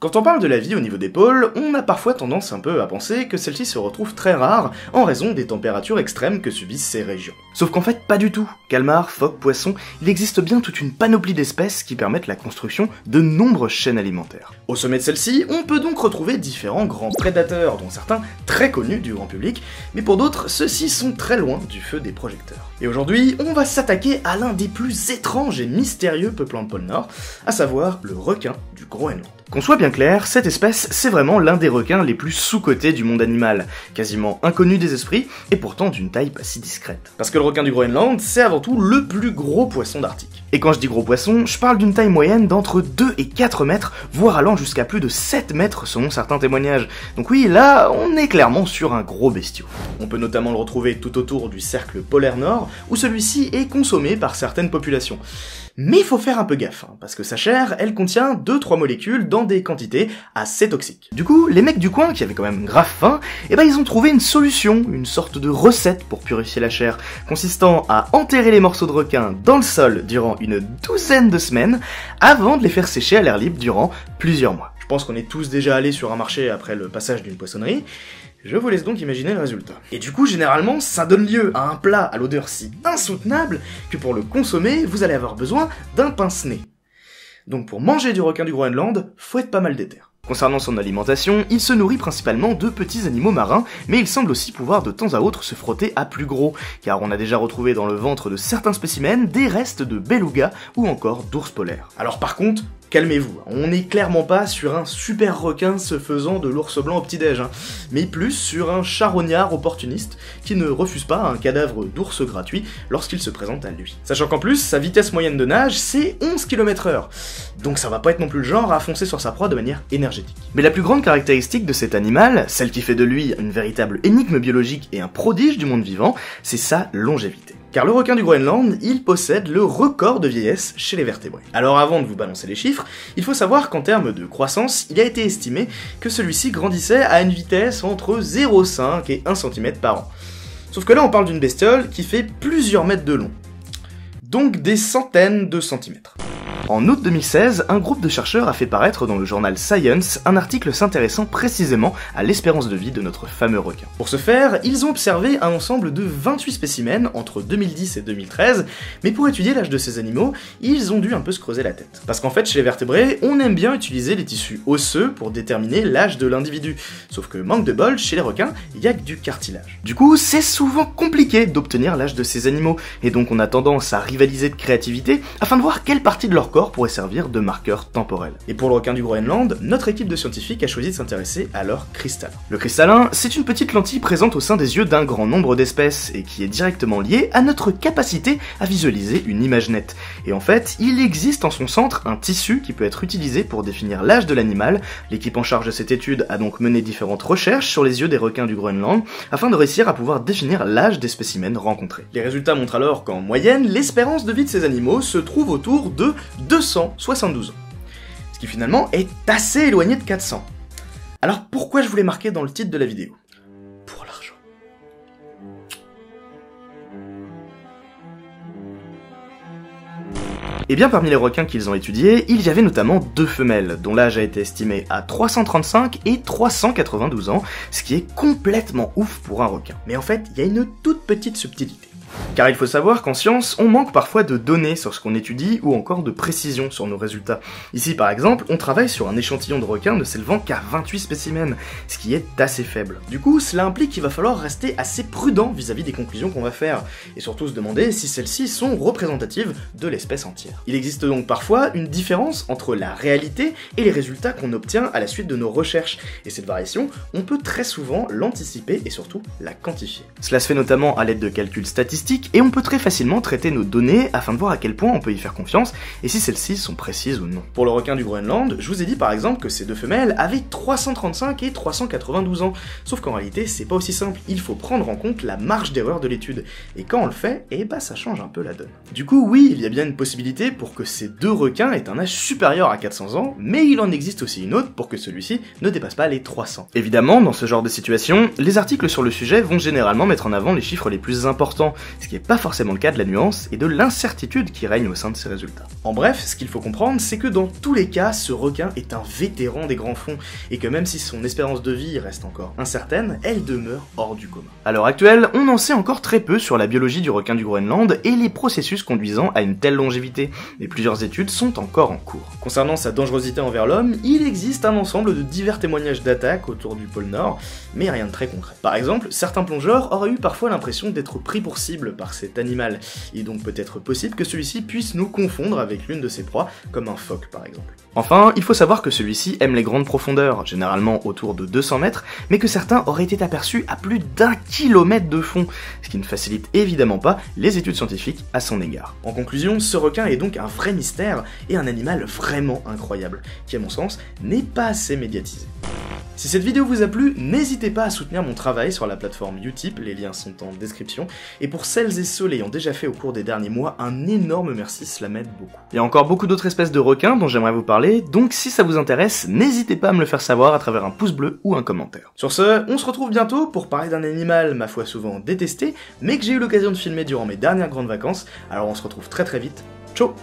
Quand on parle de la vie au niveau des pôles, on a parfois tendance un peu à penser que celle-ci se retrouve très rare en raison des températures extrêmes que subissent ces régions. Sauf qu'en fait pas du tout. Calmars, phoques, poissons, il existe bien toute une panoplie d'espèces qui permettent la construction de nombreuses chaînes alimentaires. Au sommet de celle-ci, on peut donc retrouver différents grands prédateurs, dont certains très connus du grand public, mais pour d'autres, ceux-ci sont très loin du feu des projecteurs. Et aujourd'hui, on va s'attaquer à l'un des plus étranges et mystérieux peuplants de pôle Nord, à savoir le requin du Groenland. Qu'on soit bien clair, cette espèce, c'est vraiment l'un des requins les plus sous-cotés du monde animal, quasiment inconnu des esprits, et pourtant d'une taille pas si discrète. Parce que le requin du Groenland, c'est avant tout le plus gros poisson d'Arctique. Et quand je dis gros poisson, je parle d'une taille moyenne d'entre 2 et 4 mètres, voire allant jusqu'à plus de 7 mètres selon certains témoignages. Donc oui, là, on est clairement sur un gros bestiau. On peut notamment le retrouver tout autour du cercle polaire nord, où celui-ci est consommé par certaines populations. Mais il faut faire un peu gaffe, parce que sa chair, elle contient 2-3 molécules dans des quantités assez toxiques. Du coup, les mecs du coin, qui avaient quand même grave faim, ils ont trouvé une solution, une sorte de recette pour purifier la chair, consistant à enterrer les morceaux de requin dans le sol durant une douzaine de semaines, avant de les faire sécher à l'air libre durant plusieurs mois. Je pense qu'on est tous déjà allés sur un marché après le passage d'une poissonnerie. Je vous laisse donc imaginer le résultat. Et du coup, généralement, ça donne lieu à un plat à l'odeur si insoutenable que pour le consommer, vous allez avoir besoin d'un pince-nez. Donc pour manger du requin du Groenland, faut être pas mal déter. Concernant son alimentation, il se nourrit principalement de petits animaux marins, mais il semble aussi pouvoir de temps à autre se frotter à plus gros, car on a déjà retrouvé dans le ventre de certains spécimens des restes de beluga ou encore d'ours polaires. Alors par contre, calmez-vous, on n'est clairement pas sur un super requin se faisant de l'ours blanc au petit-déj, mais plus sur un charognard opportuniste qui ne refuse pas un cadavre d'ours gratuit lorsqu'il se présente à lui. Sachant qu'en plus, sa vitesse moyenne de nage, c'est 11 km/h, donc ça va pas être non plus le genre à foncer sur sa proie de manière énergétique. Mais la plus grande caractéristique de cet animal, celle qui fait de lui une véritable énigme biologique et un prodige du monde vivant, c'est sa longévité. Car le requin du Groenland, il possède le record de vieillesse chez les vertébrés. Alors avant de vous balancer les chiffres, il faut savoir qu'en termes de croissance, il a été estimé que celui-ci grandissait à une vitesse entre 0,5 et 1 cm par an. Sauf que là on parle d'une bestiole qui fait plusieurs mètres de long, donc des centaines de centimètres. En août 2016, un groupe de chercheurs a fait paraître dans le journal Science un article s'intéressant précisément à l'espérance de vie de notre fameux requin. Pour ce faire, ils ont observé un ensemble de 28 spécimens entre 2010 et 2013, mais pour étudier l'âge de ces animaux, ils ont dû un peu se creuser la tête. Parce qu'en fait, chez les vertébrés, on aime bien utiliser les tissus osseux pour déterminer l'âge de l'individu. Sauf que, manque de bol, chez les requins, il y a que du cartilage. Du coup, c'est souvent compliqué d'obtenir l'âge de ces animaux, et donc on a tendance à rivaliser de créativité afin de voir quelle partie de leur corps pourrait servir de marqueur temporel. Et pour le requin du Groenland, notre équipe de scientifiques a choisi de s'intéresser à leur cristallin. Le cristallin, c'est une petite lentille présente au sein des yeux d'un grand nombre d'espèces, et qui est directement liée à notre capacité à visualiser une image nette. Et en fait, il existe en son centre un tissu qui peut être utilisé pour définir l'âge de l'animal. L'équipe en charge de cette étude a donc mené différentes recherches sur les yeux des requins du Groenland, afin de réussir à pouvoir définir l'âge des spécimens rencontrés. Les résultats montrent alors qu'en moyenne, l'espérance de vie de ces animaux se trouve autour de 272 ans, ce qui finalement est assez éloigné de 400. Alors pourquoi je voulais marquer dans le titre de la vidéo ? Pour l'argent. Et bien parmi les requins qu'ils ont étudiés, il y avait notamment 2 femelles, dont l'âge a été estimé à 335 et 392 ans, ce qui est complètement ouf pour un requin. Mais en fait, il y a une toute petite subtilité. Car il faut savoir qu'en science, on manque parfois de données sur ce qu'on étudie ou encore de précision sur nos résultats. Ici par exemple, on travaille sur un échantillon de requins ne s'élevant qu'à 28 spécimens, ce qui est assez faible. Du coup, cela implique qu'il va falloir rester assez prudent vis-à-vis des conclusions qu'on va faire, et surtout se demander si celles-ci sont représentatives de l'espèce entière. Il existe donc parfois une différence entre la réalité et les résultats qu'on obtient à la suite de nos recherches, et cette variation, on peut très souvent l'anticiper et surtout la quantifier. Cela se fait notamment à l'aide de calculs statistiques, et on peut très facilement traiter nos données afin de voir à quel point on peut y faire confiance et si celles-ci sont précises ou non. Pour le requin du Groenland, je vous ai dit par exemple que ces 2 femelles avaient 335 et 392 ans, sauf qu'en réalité c'est pas aussi simple, il faut prendre en compte la marge d'erreur de l'étude, et quand on le fait, ça change un peu la donne. Du coup oui, il y a bien une possibilité pour que ces 2 requins aient un âge supérieur à 400 ans, mais il en existe aussi une autre pour que celui-ci ne dépasse pas les 300. Évidemment, dans ce genre de situation, les articles sur le sujet vont généralement mettre en avant les chiffres les plus importants, ce qui n'est pas forcément le cas de la nuance et de l'incertitude qui règne au sein de ces résultats. En bref, ce qu'il faut comprendre, c'est que dans tous les cas, ce requin est un vétéran des grands fonds, et que même si son espérance de vie reste encore incertaine, elle demeure hors du commun. À l'heure actuelle, on en sait encore très peu sur la biologie du requin du Groenland et les processus conduisant à une telle longévité, mais plusieurs études sont encore en cours. Concernant sa dangerosité envers l'homme, il existe un ensemble de divers témoignages d'attaques autour du pôle Nord, mais rien de très concret. Par exemple, certains plongeurs auraient eu parfois l'impression d'être pris pour cible par cet animal, il est donc peut-être possible que celui-ci puisse nous confondre avec l'une de ses proies, comme un phoque par exemple. Enfin, il faut savoir que celui-ci aime les grandes profondeurs, généralement autour de 200 mètres, mais que certains auraient été aperçus à plus d'1 kilomètre de fond, ce qui ne facilite évidemment pas les études scientifiques à son égard. En conclusion, ce requin est donc un vrai mystère et un animal vraiment incroyable, qui à mon sens n'est pas assez médiatisé. Si cette vidéo vous a plu, n'hésitez pas à soutenir mon travail sur la plateforme Utip, les liens sont en description, et pour celles et ceux l'ayant déjà fait au cours des derniers mois, un énorme merci, cela m'aide beaucoup. Il y a encore beaucoup d'autres espèces de requins dont j'aimerais vous parler, donc si ça vous intéresse, n'hésitez pas à me le faire savoir à travers un pouce bleu ou un commentaire. Sur ce, on se retrouve bientôt pour parler d'un animal, ma foi souvent détesté, mais que j'ai eu l'occasion de filmer durant mes dernières grandes vacances, alors on se retrouve très vite, ciao.